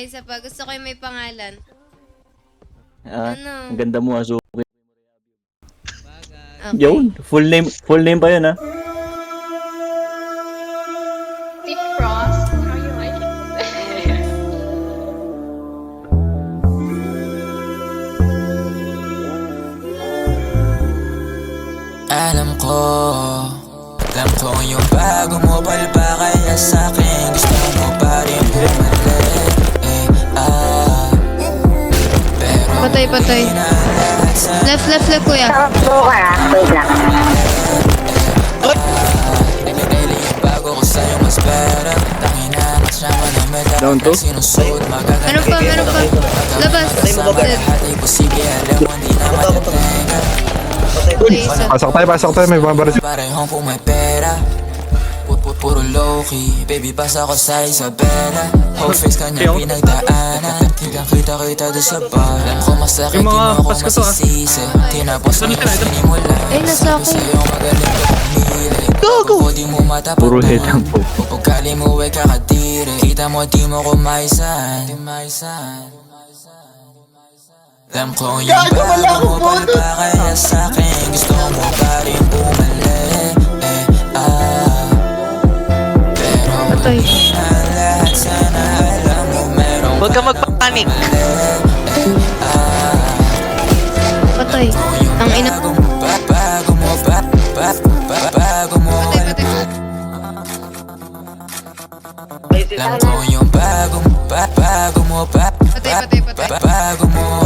Isa pa. Gusto ko yung may pangalan. Ang ganda mo, Azuki. Okay. Yun, full name pa yun, ha? Deep Frost, how you like it? Alam ko yung bago mo palpa, kaya sa'kin gusto mo pa rin bumalik. Patay. Left, kuya. Wait lang. Bago ko sa'yo mas pera, tangina masyama na medal. Down to? Sinusuot Meron pa. Labas. Hati posible, alam mo hindi na matatenga. Pasok tayo, may babaras. Parehong kung may pera, puro low-key. Baby, pasa ko sa Isabela. Whole face kanya pinagdaanan. Kita doon sa bar. Alam ko masakit, di mo ako masisisi. Tinapos mo yung sinimula. Nasa akin. Sa'yo magaling ka pumili. Kung di mo matapat Puro head ang po. pagkali mo ay kakadiri. Kita mo di mo kumaisan. Alam ko yung bago mo palpa, kaya sa'kin gusto mo pa rin bumalik. Pero Patay. hindi na lahat, sana alam mo meron. Huwag ka magpapanik. Patay. Ang ina. Bago mo alam ko yung bago mo Patay. bago mo